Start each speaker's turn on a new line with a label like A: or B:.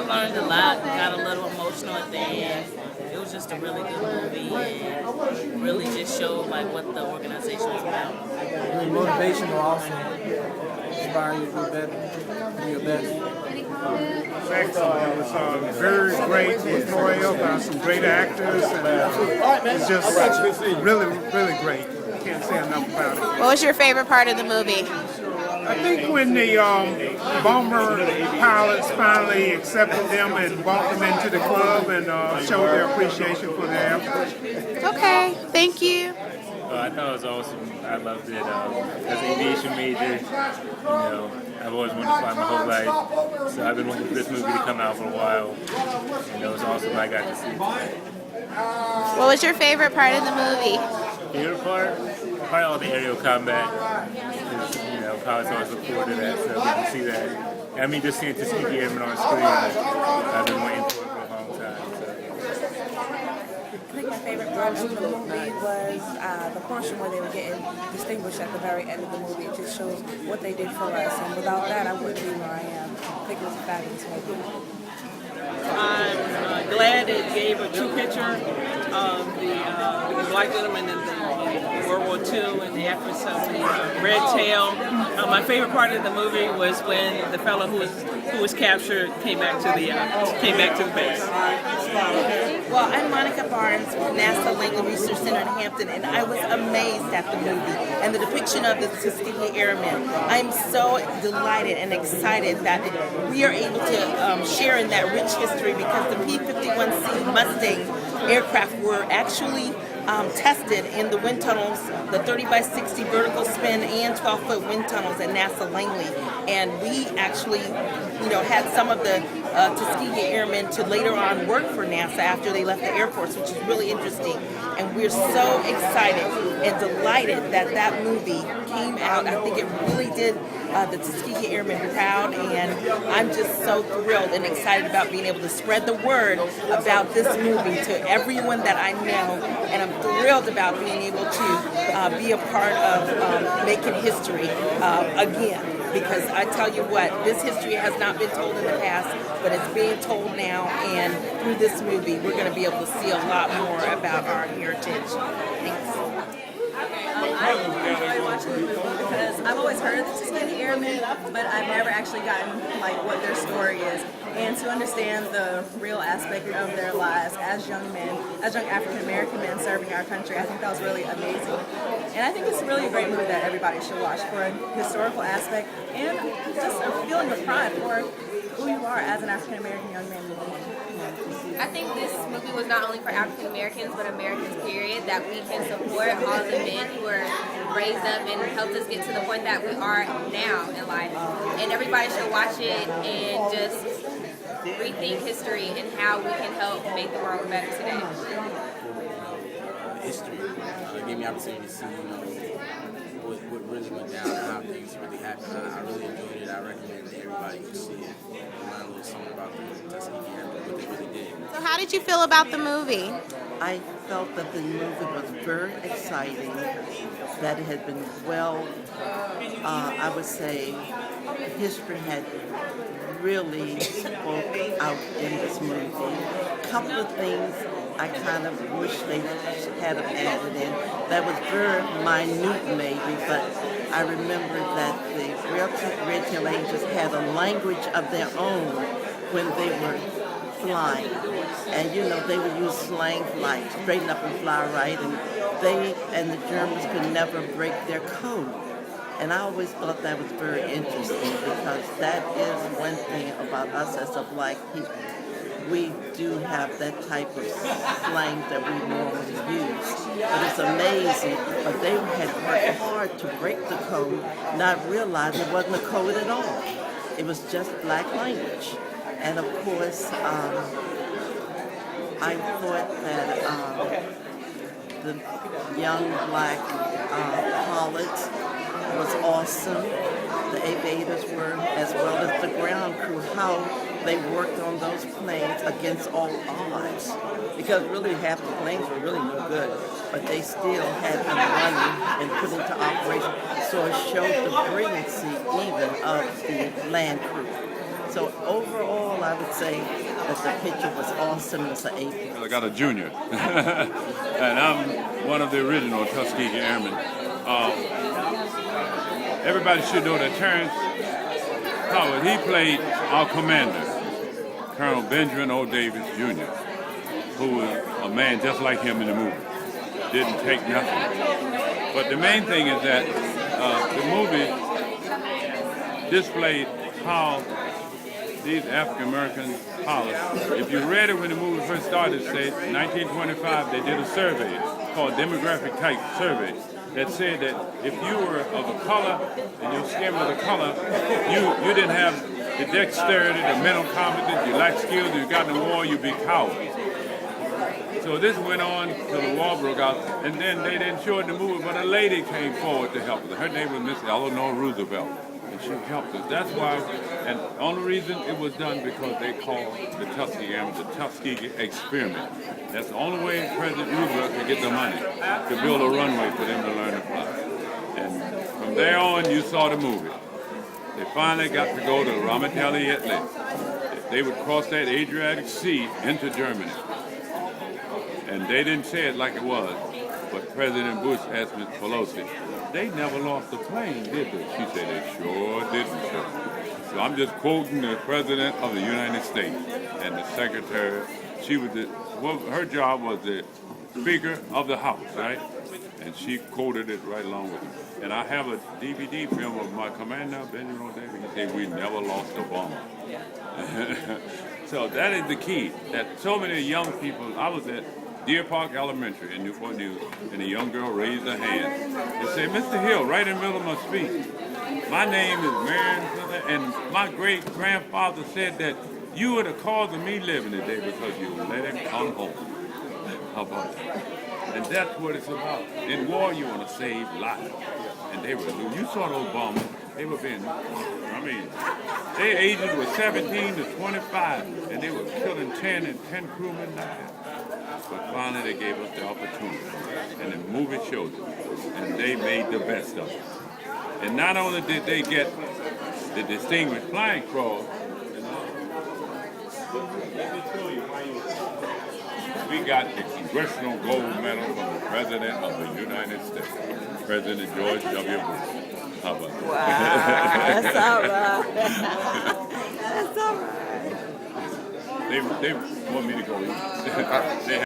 A: learned a lot, got a little emotional at the end. It was just a really good movie and really just showed like what the organization was about.
B: Really motivational also. Inspire you to do better, do your best.
C: Excellent. It was very great portrayal by some great actors, and it's just really, really great. Can't say enough about it.
D: What was your favorite part of the movie?
C: I think when the bomber pilots finally accepted them and walked them into the club and showed their appreciation for their efforts.
D: Okay, thank you.
E: I thought it was awesome. I loved it. As an aviation major, I've always wanted to fly my whole life. So I've been waiting for this movie to come out for a while. It was awesome. I got to see it.
D: What was your favorite part of the movie?
E: Favorite part? Probably all the aerial combat. Because, pilots always look forward to that, so we can see that. I mean, just seeing Tuskegee Airmen on screen, I've been waiting for it for a long time.
F: I think my favorite part of the movie was the portion where they were getting distinguished at the very end of the movie. It just shows what they did for us, and without that, I wouldn't be where I am. I think it was a fabulous movie.
A: I'm glad it gave a true picture of the black gentleman in World War II and the efforts of the Red Tail. My favorite part of the movie was when the fellow who was captured came back to the base.
G: Well, I'm Monica Barnes with NASA Langley Research Center in Hampton, and I was amazed at the movie and the depiction of the Tuskegee Airmen. I'm so delighted and excited that we are able to share in that rich history because the P-51C Mustang aircraft were actually tested in the wind tunnels, the 30 by 60 vertical spin and 12-foot wind tunnels at NASA Langley. And we actually, had some of the Tuskegee Airmen to later on work for NASA after they left the Air Force, which is really interesting. And we're so excited and delighted that that movie came out. I think it really did the Tuskegee Airmen proud, and I'm just so thrilled and excited about being able to spread the word about this movie to everyone that I know, and I'm thrilled about being able to be a part of making history again. Because I tell you what, this history has not been told in the past, but it's being told now, and through this movie, we're going to be able to see a lot more about our heritage. Thanks.
F: I enjoy watching the movie because I've always heard of the Tuskegee Airmen, but I've never actually gotten what their story is, and to understand the real aspect of their lives as young men, as young African American men serving our country. I think that was really amazing, and I think it's really a great movie that everybody should watch for a historical aspect and just a feeling of pride for who you are as an African American young man.
H: I think this movie was not only for African Americans, but Americans, period, that we can support all the men who were raised up and helped us get to the point that we are now in life. And everybody should watch it and just rethink history and how we can help make the world better today.
I: History gave me the opportunity to see, what really went down and how things really happened. I really enjoyed it. I recommend that everybody go see it. Learn a little something about the Tuskegee Airmen, what they really did.
D: So how did you feel about the movie?
J: I felt that the movie was very exciting, that it had been well, I would say, history had really spoke out in this movie. A couple of things I kind of wish they had added in. That was very minute maybe, but I remember that the Red Tail Angels had a language of their own when they were flying. And they would use slang like straighten up and fly right, and they and the Germans could never break their code. And I always thought that was very interesting because that is one thing about us as a black people. We do have that type of slang that we normally use. But it's amazing. But they had worked hard to break the code, not realizing it wasn't a code at all. It was just black language. And of course, I thought that the young black pilots was awesome. The aviators were, as well as the ground crew, how they worked on those planes against all odds. Because really half the planes were really no good, but they still had them running and put into operation. So it showed the brilliancy even of the land crew. So So overall, I would say that the picture was awesome. It's an A+.
K: I got a junior, and I'm one of the original Tuskegee Airmen. Everybody should know that Terrence Howard, he played our commander, Colonel Benjamin O. Davis Jr., who was a man just like him in the movie. Didn't take nothing. But the main thing is that the movie displayed how these African American pilots, if you read it when the movie first started, say 1925, they did a survey called demographic type survey that said that if you were of a color and your skin was a color, you didn't have the dexterity, the mental competence, you lacked skills, you got in the war, you'd be cowards. So this went on till the war broke out, and then they didn't show it in the movie, but a lady came forward to help us. Her name was Miss Eleanor Roosevelt, and she helped us. That's why, and the only reason it was done because they called the Tuskegee Airmen the Tuskegee Experiment. That's the only way President Roosevelt could get the money to build a runway for them to learn to fly. And from there on, you saw the movie. They finally got to go to Ramatalli Italy. They would cross that Adriatic Sea into Germany. And they didn't say it like it was, but President Bush asked Ms. Pelosi, they never lost a plane, did they? She said they sure didn't, sir. So I'm just quoting the President of the United States and the Secretary. She was her job was the Speaker of the House, right? And she quoted it right along with him. And I have a DVD film of my commander, Benjamin O. Davis. He said, we never lost a bomber. So that is the key, that so many young people, I was at Deer Park Elementary in Newport News, and a young girl raised her hand and said, Mr. Hill, right in the middle of my speech, my name is Marion, and my great-grandfather said that you were the cause of me living today because you let him come home. How about that? And that's what it's about. In war, you want to save lives. And they were, you saw those bombers, they were being, their ages were 17 to 25, and they were killing 10 and 10 crewmen died. But finally they gave us the opportunity, and the movie showed it, and they made the best of it. And not only did they get the Distinguished Flying Cross, let me show you why we got the Congressional Gold Medal from the President of the United States, President George W. Bush. How about that?
J: Wow, that's all right. That's all right.
K: They want me to go eat. They